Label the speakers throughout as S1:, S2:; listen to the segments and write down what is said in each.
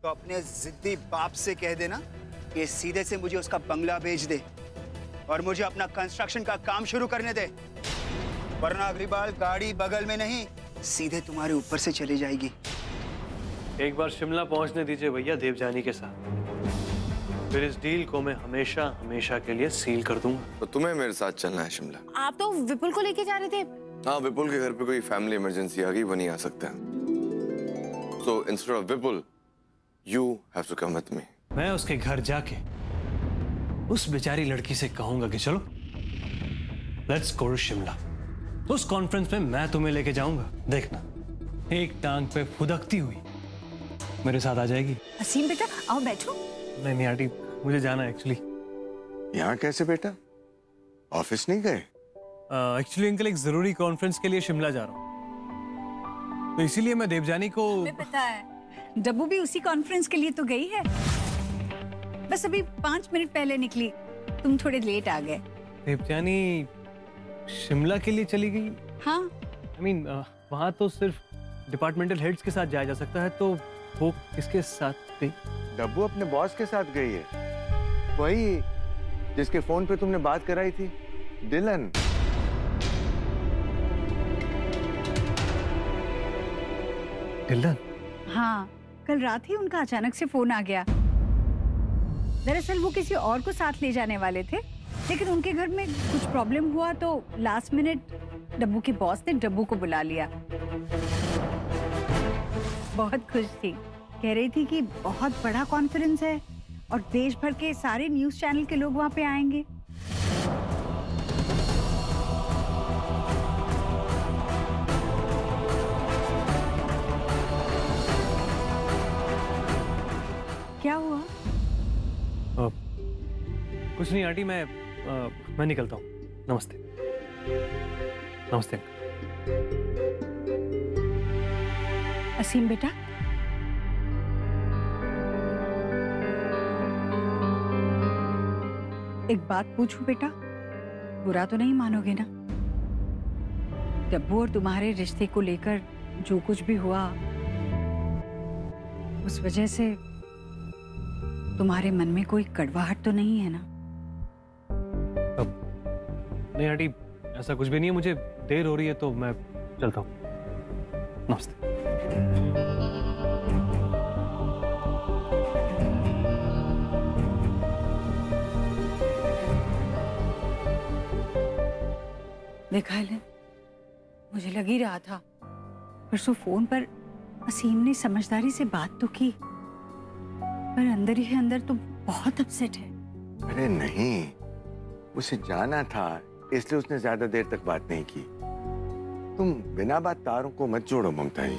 S1: तो अपने जिद्दी बाप से कह देना कि सीधे से मुझे उसका बंगला भेज दे और मुझे अपना कंस्ट्रक्शन का काम शुरू करने दे, वरना अग्रवाल गाड़ी बगल में नहीं सीधे तुम्हारे ऊपर से चली जाएगी।
S2: एक बार शिमला पहुंचने दीजिए भैया देवजानी के साथ, फिर इस डील को मैं हमेशा हमेशा के लिए सील कर दूंगा।
S3: तो तुम्हें मेरे साथ चलना है शिमला?
S4: आप तो विपुल को लेके जा रहे थे।
S3: हाँ, विपुल के घर पे कोई फैमिली इमरजेंसी आ गई, वो नहीं आ सकता। So instead of Vipul, you have to come with me.
S2: मैं उसके घर जाके उस बेचारी लड़की से कहूंगा कि चलो लेट्स गो टू शिमला। उस कॉन्फ्रेंस में मैं तुम्हें लेके जाऊंगा, देखना एक टांग पे फुदकती हुई मेरे साथ आ जाएगी।
S4: असीम बेटा आओ बैठो।
S2: नहीं आंटी, मुझे जाना है एक्चुअली।
S5: यहाँ कैसे बेटा? ऑफिस नहीं गए?
S2: एक्चुअली अंकल एक जरूरी कॉन्फ्रेंस के लिए शिमला जा रहा हूँ, तो इसीलिए मैं देवजानी को।
S6: हमें पता है, डब्बू भी उसी कॉन्फ्रेंस के लिए तो गई है, बस अभी 5 मिनट पहले निकली, तुम थोड़े लेट आ गए।
S2: देवजानी शिमला के लिए चली गई?
S6: हाँ।
S2: I mean, वहाँ तो सिर्फ डिपार्टमेंटल हेड्स के साथ जाया जा सकता है, तो वो किसके साथ गई?
S5: डब्बू अपने बॉस के साथ गई है, वही जिसके फोन पे तुमने बात कराई थी, डिलन।
S2: डिलन?
S6: हाँ, कल रात ही उनका अचानक से फोन आ गया। दरअसल वो किसी और को साथ ले जाने वाले थे, लेकिन उनके घर में कुछ प्रॉब्लम हुआ तो लास्ट मिनट डब्बू के बॉस ने डब्बू को बुला लिया। बहुत खुश थी, कह रही थी कि बहुत बड़ा कॉन्फ्रेंस है और देश भर के सारे न्यूज चैनल के लोग वहां पे आएंगे। क्या हुआ?
S2: कुछ नहीं आंटी, मैं निकलता हूँ। नमस्ते। नमस्ते।
S6: असीम बेटा, एक बात पूछूं बेटा, बुरा तो नहीं मानोगे ना? डब्बू और तुम्हारे रिश्ते को लेकर जो कुछ भी हुआ, उस वजह से तुम्हारे मन में कोई कड़वाहट तो नहीं है ना?
S2: नहीं आंटी, ऐसा कुछ भी नहीं है। मुझे देर हो रही है तो मैं चलता हूँ। नमस्ते।
S6: देखा हेलन, मुझे लग ही रहा था। परसों फोन पर असीम ने समझदारी से बात तो की, पर अंदर ही अंदर तो बहुत अपसेट है।
S5: अरे नहीं, उसे जाना था, इसलिए उसने ज्यादा देर तक बात नहीं की। तुम बिना बात तारों को मत जोड़ो ममता जी।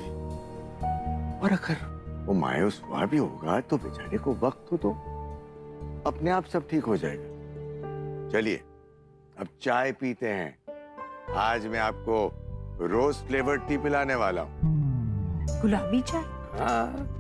S5: और अगर वो मायूस हुआ भी होगा तो बेचारे को वक्त हो तो अपने आप सब ठीक हो जाएगा। चलिए अब चाय पीते हैं। आज मैं आपको रोज फ्लेवर्ड टी पिलाने वाला हूँ।
S6: गुलाबी चाय?
S5: हाँ।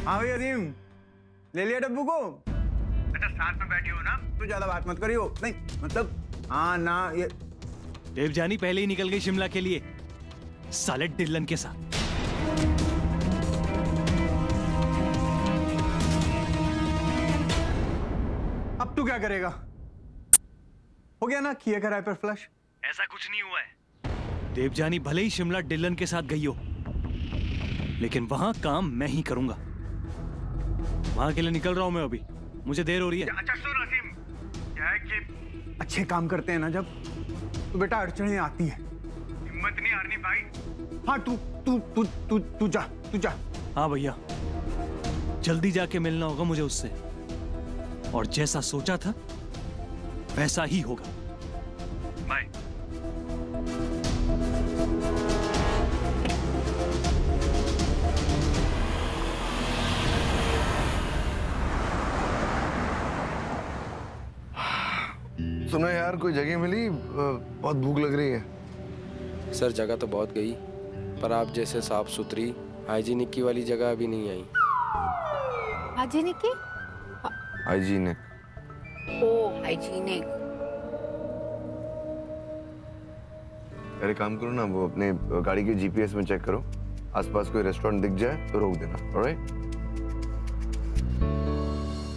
S7: हाँ भाई अजीम, ले लिया डब्बू को? अच्छा साथ में बैठी हो ना, तो ज्यादा बात मत करियो। नहीं मतलब हाँ ना, ये
S2: देवजानी पहले ही निकल गई शिमला के लिए, साले डिलन के साथ।
S7: अब तू क्या करेगा? हो गया ना किए का हाइपर फ्लश?
S2: ऐसा कुछ नहीं हुआ है। देवजानी भले ही शिमला डिलन के साथ गई हो, लेकिन वहां काम मैं ही करूंगा। वहां के लिए निकल रहा हूं मैं अभी, मुझे देर हो रही है।
S7: अच्छा सुन नसीम, क्या है कि अच्छे काम करते हैं ना जब, तो बेटा अड़चने आती है, हिम्मत नहीं हारनी भाई। हाँ तू तू तू तू तू जा, तू जा।
S2: हाँ भैया, जल्दी जाके मिलना होगा मुझे उससे, और जैसा सोचा था वैसा ही होगा। बाय।
S3: सुनो यार, कोई जगह मिली? बहुत भूख लग रही है।
S8: सर जगह तो बहुत गई, पर आप जैसे साफ सुथरी हाइजीनिक की वाली जगह अभी नहीं आई।
S4: हाइजीनिक की?
S3: हाइजीनिक।
S4: ओ हाइजीनिक।
S3: अरे काम करो ना, वो अपने गाड़ी के जीपीएस में चेक करो, आसपास कोई रेस्टोरेंट दिख जाए तो रोक देना। ऑलराइट?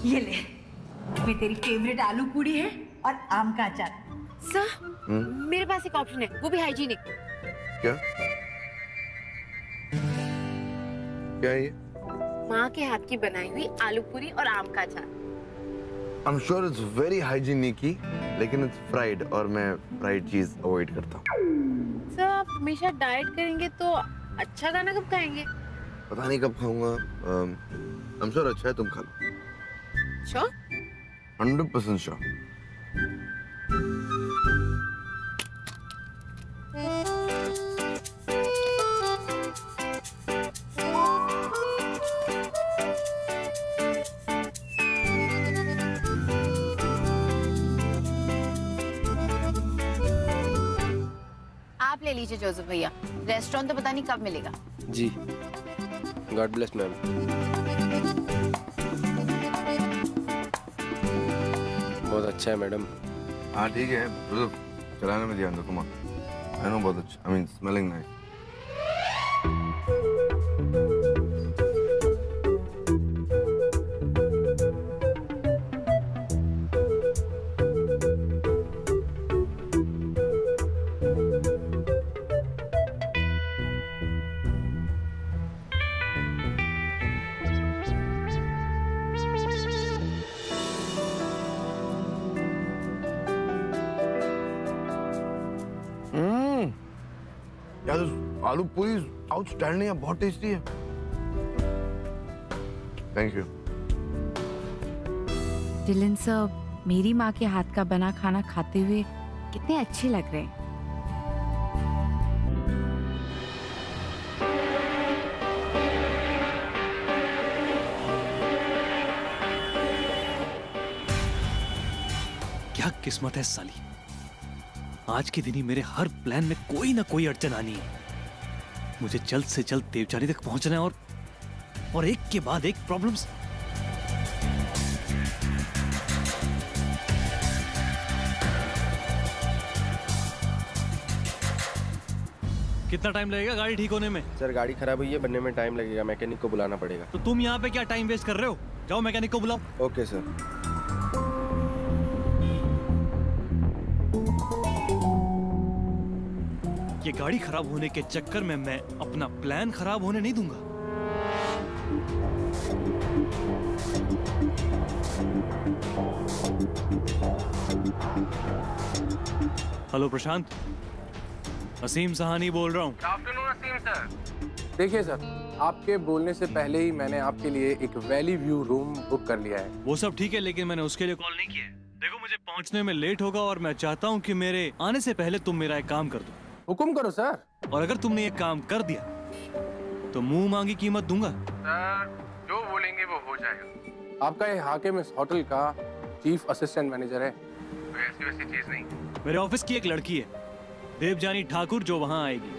S6: ये ले, इसमें तेरी फेवरेट आलू पूड़ी है और आम का अचार।
S4: सर मेरे पास एक ऑप्शन है, वो भी हाइजीनिक।
S3: क्या? क्या है ये?
S4: माँ के हाथ की बनाई हुई आलू पूरी और आम का अचार।
S3: I'm sure it's very hygienic, लेकिन it's fried और मैं फ्राइड चीज अवॉइड करता हूँ।
S4: सर आप हमेशा डाइट करेंगे तो अच्छा खाना कब खाएंगे?
S3: पता नहीं कब खाऊंगा। I'm sure अच्छा है, तुम खा लो।
S4: Sure?
S3: 100% sure।
S4: आप ले लीजिए जोसेफ भैया, रेस्टोरेंट तो पता नहीं कब मिलेगा।
S8: जी, गॉड ब्लेस मैम। बहुत अच्छा है मैडम।
S3: हाँ ठीक है, मतलब चलाने में ध्यान रखो। आई नो बहुत अच्छा, आई मीन स्मेलिंग नाइस। यार आलू पूरी आउटस्टैंडिंग है, बहुत टेस्टी है। Thank you.
S4: डिलन सर, मेरी माँ के हाथ का बना खाना खाते हुए कितने अच्छे लग रहे हैं।
S2: क्या किस्मत है साली, आज के दिन ही मेरे हर प्लान में कोई ना कोई अड़चन आनी है। मुझे जल्द से जल्द देवचानी तक पहुंचना है और एक के बाद एक प्रॉब्लम्स। कितना टाइम लगेगा गाड़ी ठीक होने में?
S8: सर गाड़ी खराब हुई है, बनने में टाइम लगेगा, मैकेनिक को बुलाना पड़ेगा।
S2: तो तुम यहाँ पे क्या टाइम वेस्ट कर रहे हो? जाओ मैकेनिक को बुलाओ।
S8: Okay sir.
S2: ये गाड़ी खराब होने के चक्कर में मैं अपना प्लान खराब होने नहीं दूंगा। हेलो प्रशांत, असीम सहानी बोल रहा हूँ।
S9: आफ्टरनून असीम सर। देखिए सर, आपके बोलने से पहले ही मैंने आपके लिए एक वैली व्यू रूम बुक कर लिया है।
S2: वो सब ठीक है, लेकिन मैंने उसके लिए कॉल नहीं किया है। देखो मुझे पहुंचने में लेट होगा और मैं चाहता हूँ कि मेरे आने से पहले तुम मेरा एक काम कर दो।
S9: हुकुम करो सर।
S2: और अगर तुमने ये काम कर दिया तो मुंह मांगी कीमत दूंगा।
S9: सर जो बोलेंगे वो हो जाएगा। आपका ये हाकिम इस होटल का चीफ असिस्टेंट मैनेजर है, ऐसी वैसी चीज नहीं।
S2: मेरे ऑफिस की एक लड़की है देवजानी ठाकुर, जो वहां आएगी।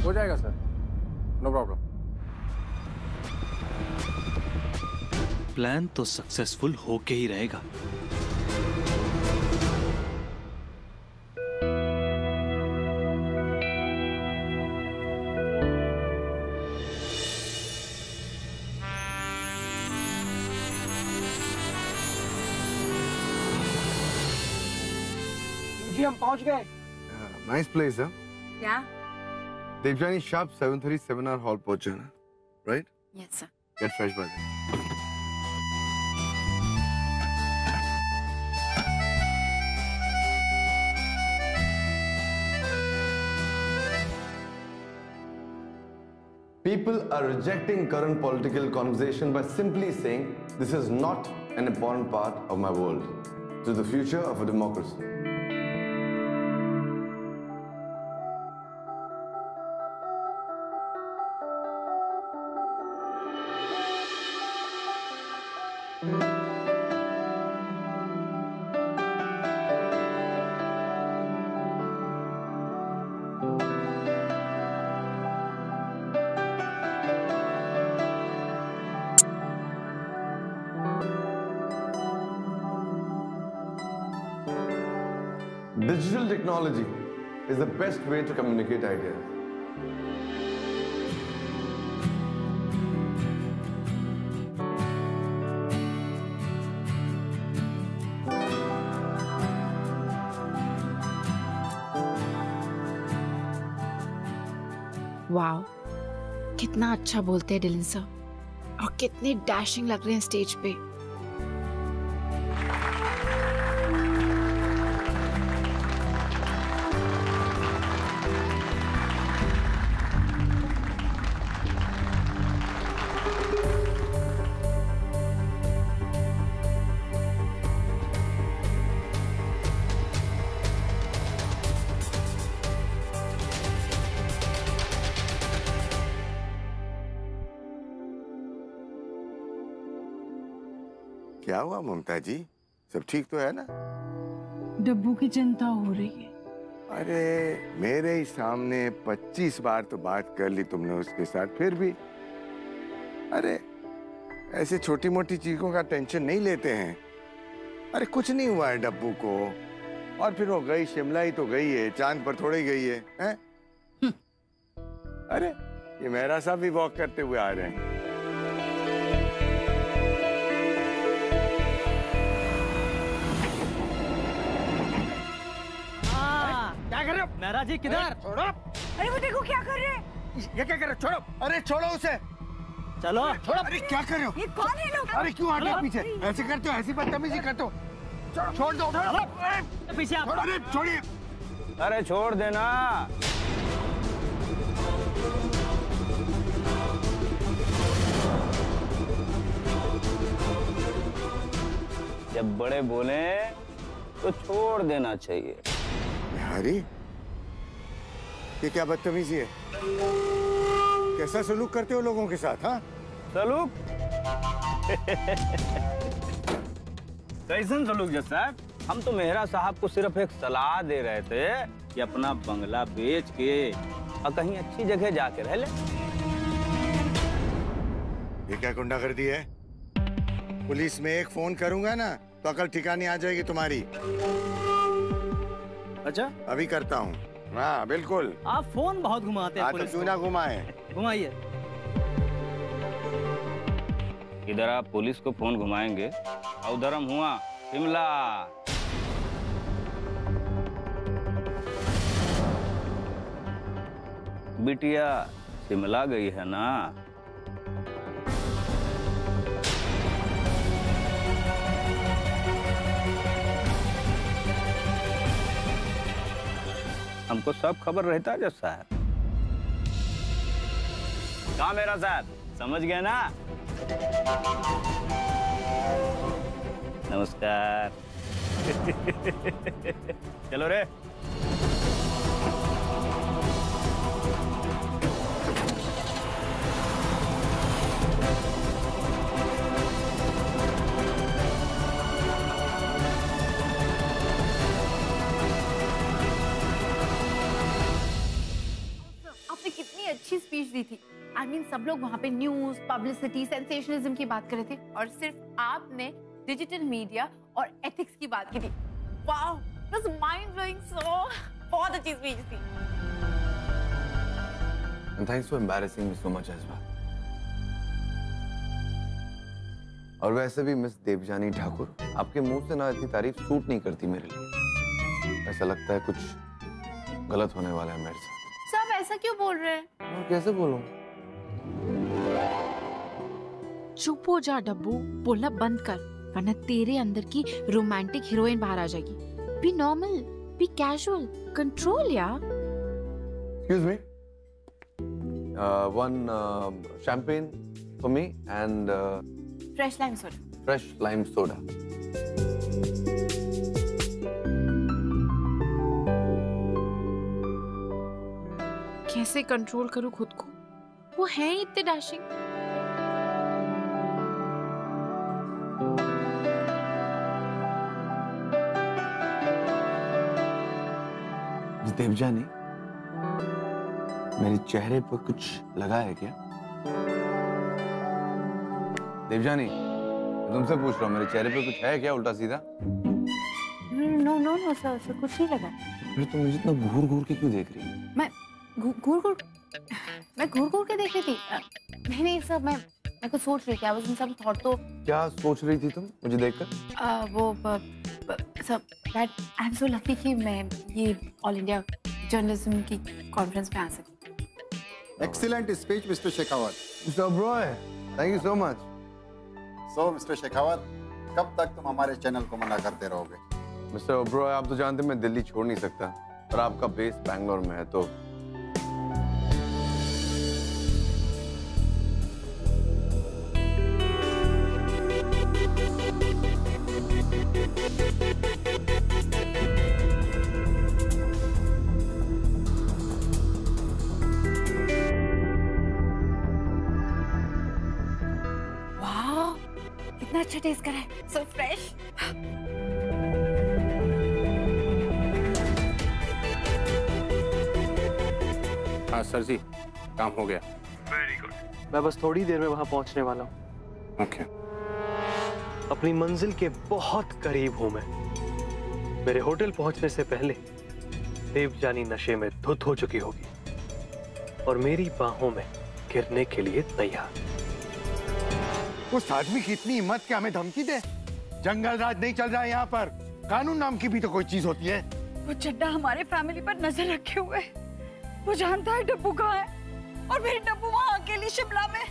S9: हो जाएगा सर, नो प्रॉब्लम।
S2: प्लान तो सक्सेसफुल होके ही रहेगा।
S7: जी हम पहुंच गए।
S3: नाइस प्लेस है।
S4: क्या?
S3: देवजानी शार्प 7:30 सेमिनार हॉल पहुंचे ना, right?
S4: Yes sir.
S3: Get fresh bye then. People are rejecting current political conversation by simply saying this is not an important part of my world. This is the future of a democracy. Digital technology is the best way to communicate ideas.
S4: Wow, कितना अच्छा बोलते हैं Dylan sir और कितने dashing लग रहे हैं stage पे।
S5: क्या हुआ ममता जी, सब ठीक तो है ना?
S6: डब्बू की चिंता हो रही है।
S5: अरे मेरे ही सामने 25 बार तो बात कर ली तुमने उसके साथ, फिर भी अरे ऐसे छोटी मोटी चीजों का टेंशन नहीं लेते हैं। अरे कुछ नहीं हुआ है डब्बू को, और फिर वो गई शिमला ही तो गई है, चांद पर थोड़ी गई है, हैं? अरे ये मेहरा साहब भी वॉक करते हुए आ रहे हैं।
S7: क्या कर रहे हो?
S2: मेहरा जी किधर?
S7: छोड़ो।
S6: अरे वो देखो क्या कर रहे हैं।
S7: ये क्या कर रहे हो? छोड़ो। अरे छोड़ो उसे।
S2: चलो
S7: छोड़ो। अरे क्या कर रहे हो?
S6: ये कौन है लोग?
S7: अरे क्यों आगे पीछे ऐसे करते हो? ऐसी बदतमीजी करते हो? छोड़ दो।
S2: पीछे आप।
S7: अरे छोड़िए।
S10: अरे छोड़ देना। जब बड़े बोले तो छोड़ देना चाहिए।
S5: अरे ये क्या बदतमीजी है? कैसा सलूक करते हो लोगों के साथ? हाँ
S10: सलूक? कैसन सलूक जैसा? हम तो मेहरा साहब को सिर्फ एक सलाह दे रहे थे कि अपना बंगला बेच के और कहीं अच्छी जगह जाके रह ले।
S5: ये क्या गुंडागर्दी है? पुलिस में एक फोन करूंगा ना तो अकल ठिकाने आ जाएगी तुम्हारी।
S2: अच्छा
S5: अभी करता हूँ। हाँ बिल्कुल।
S2: आप फोन बहुत घुमाते हैं।
S5: तो क्यों ना घुमाए?
S2: घुमाइए।
S10: इधर आप पुलिस को फोन घुमाएंगे और उधर हम हुआ शिमला। बिटिया शिमला गई है ना? हमको सब खबर रहता है जैसा है। कहाँ मेरा साथ समझ गए ना? नमस्कार। चलो रे।
S4: आपने कितनी अच्छी स्पीच दी थी। I mean, सब लोग वहाँ पे न्यूज, पब्लिसिटी, सेंसेशनलिज्म की बात कर रहे थे और सिर्फ आपने डिजिटल मीडिया और एथिक्स की बात की थी। Wow, it was mind blowing, so बहुत अच्छी स्पीच थी।
S3: And thanks for embarrassing me so much as well. और वैसे भी मिस देवजानी ठाकुर, आपके मुंह से ना इतनी तारीफ सूट नहीं करती मेरे लिए। ऐसा लगता है कुछ गलत होने वाला है मेरे साथ।
S4: सब ऐसा क्यों बोल रहे हैं?
S3: मैं कैसे बोलूं?
S4: चुप हो जा डब्बू, बोलना बंद कर, वरना तेरे अंदर की रोमांटिक हीरोइन बाहर आ जाएगी। Be normal, be casual, control यार।
S3: Excuse me. One champagne for me and
S4: fresh lime soda.
S3: fresh lime soda.
S4: कैसे कंट्रोल करूं खुद को? वो है ही इतने डैशिंग।
S3: देवजानी, मेरे चेहरे पर कुछ लगा है क्या? देवजानी, मैं तुमसे पूछ रहा हूँ, मेरे चेहरे पे कुछ है क्या उल्टा सीधा?
S4: नो नो नो सर, कुछ नहीं लगा।
S3: फिर तुम मुझे इतना घूर घूर के क्यों देख रही हो?
S4: मैं घूर घूर के देख रही थी। नहीं सर, मैं कुछ सोच रही थी। I was in some thought. तो
S3: क्या सोच रही थी तुम मुझे देखकर?
S4: वो sir, that I am so lucky कि मैं ये ऑल इंडिया जर्नलिज्म की कॉन्फ्रेंस में आ सकी।
S11: Excellent speech mister Shekhawat.
S3: Mister Oberoi, thank you so much.
S11: So mister Shekhawat, कब तक तुम हमारे चैनल को मना करते रहोगे?
S3: मिस्टर ओबरॉय, आप तो जानते हैं मैं दिल्ली छोड़ नहीं सकता, और आपका बेस बैंगलोर में है, तो
S4: वाह, कितना अच्छा टेस्ट कर रहा है, सो फ्रेश।
S9: हाँ सर जी, काम हो गया।
S2: Very good. मैं बस थोड़ी देर में वहां पहुंचने वाला हूँ।
S9: ओके।
S2: अपनी मंजिल के बहुत करीब हूं मैं। मेरे होटल पहुंचने से पहले देवजानी नशे में धुत हो चुकी होगी और मेरी बाहों में गिरने के लिए तैयार।
S5: उस आदमी की इतनी हिम्मत कि हमें धमकी दे? जंगल राज नहीं चल रहा है यहाँ पर, कानून नाम की भी तो कोई चीज होती है।
S6: वो चड्डा हमारे फैमिली पर नजर रखे हुए, वो जानता है डब्बू कहाँ है, और मेरी डब्बू वहाँ अकेली शिमला में।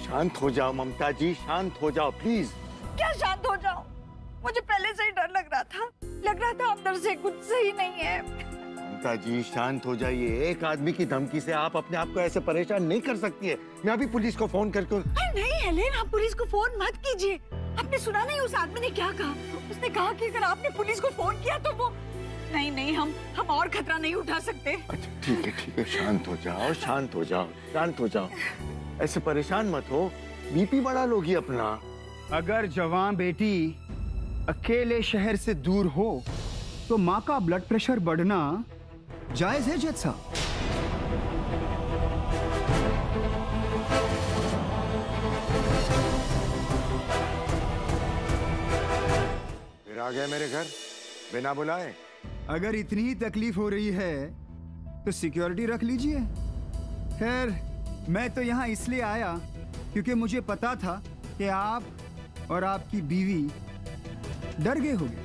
S5: शांत हो जाओ ममता जी, शांत हो जाओ प्लीज।
S6: क्या शांत हो जाओ? मुझे पहले से ही डर लग रहा था अंदर से कुछ सही नहीं है।
S5: ममता जी शांत हो जाइए। एक आदमी की धमकी से आप अपने आप को ऐसे परेशान नहीं कर सकती है। मैं अभी पुलिस को फोन करके।
S6: नहीं हेलेन, आप पुलिस को फोन मत कीजिए। आपने सुना नहीं उस आदमी ने क्या कहा? उसने कहा कि अगर आपने पुलिस को फोन किया तो वो नहीं, हम और खतरा नहीं उठा सकते।
S5: अच्छा ठीक है, शांत हो जाओ, शांत हो जाओ, शांत हो जाओ। ऐसे परेशान मत हो, बीपी बढ़ा लोगी अपना।
S1: अगर जवान बेटी अकेले शहर से दूर हो तो माँ का ब्लड प्रेशर बढ़ना जायज है जज साहब।
S5: फिर आ गए मेरे घर बिना बुलाए?
S1: अगर इतनी ही तकलीफ हो रही है तो सिक्योरिटी रख लीजिए। खैर, मैं तो यहाँ इसलिए आया क्योंकि मुझे पता था कि आप और आपकी बीवी डर गए होंगे,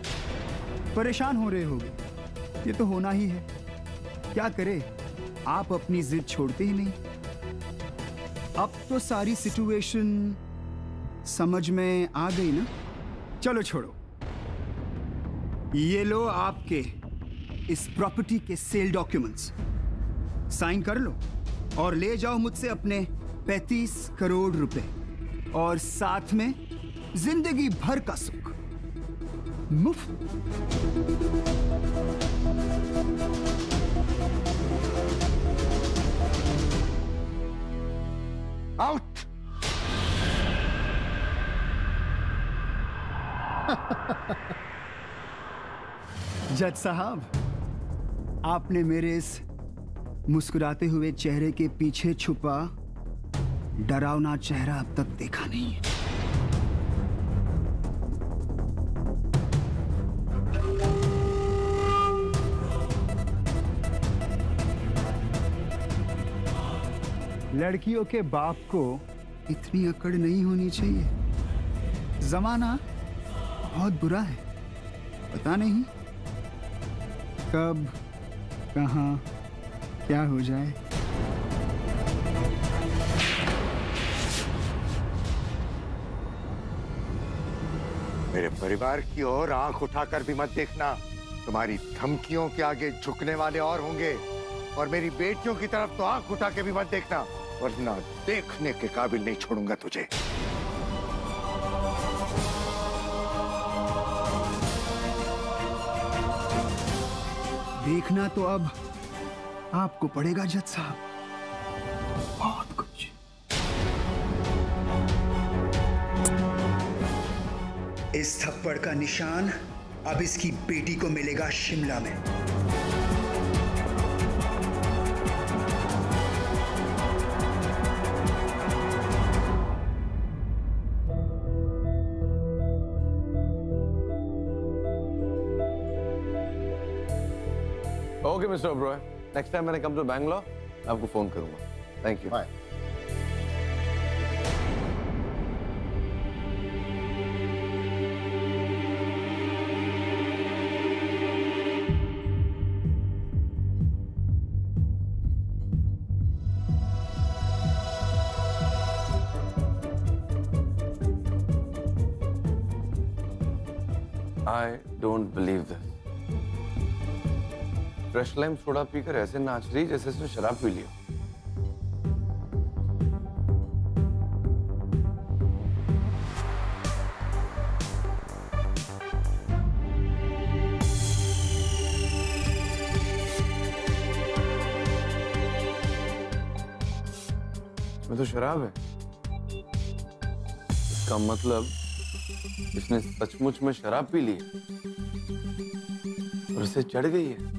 S1: परेशान हो रहे होंगे। ये तो होना ही है, क्या करे, आप अपनी जिद छोड़ते ही नहीं। अब तो सारी सिचुएशन समझ में आ गई ना? चलो छोड़ो, ये लो आपके इस प्रॉपर्टी के सेल डॉक्यूमेंट्स, साइन कर लो और ले जाओ मुझसे अपने 35 करोड़ रुपए और साथ में जिंदगी भर का सुख मुफ्त।
S5: आउट।
S1: जज साहब, आपने मेरे इस मुस्कुराते हुए चेहरे के पीछे छुपा डरावना चेहरा अब तक देखा नहीं है। लड़कियों के बाप को इतनी अकड़ नहीं होनी चाहिए। जमाना बहुत बुरा है, पता नहीं कब कहां क्या हो जाए।
S5: मेरे परिवार की ओर आंख उठाकर भी मत देखना। तुम्हारी धमकियों के आगे झुकने वाले और होंगे, और मेरी बेटियों की तरफ तो आंख उठा के भी मत देखना, वरना देखने के काबिल नहीं छोड़ूंगा तुझे।
S1: देखना तो अब आपको पड़ेगा जज साहब, बहुत कुछ। इस थप्पड़ का निशान अब इसकी बेटी को मिलेगा शिमला में।
S3: Okay mister Oberoi, next time मैंने कम टू बैंगलोर आपको फोन करूंगा। Thank you.
S11: Bye.
S3: I don't believe this. Fresh lime soda पीकर ऐसे नाच रही जैसे इसने शराब पी लिया। इसमें तो शराब है। इसका मतलब इसने सचमुच में शराब पी ली और इसे चढ़ गई है।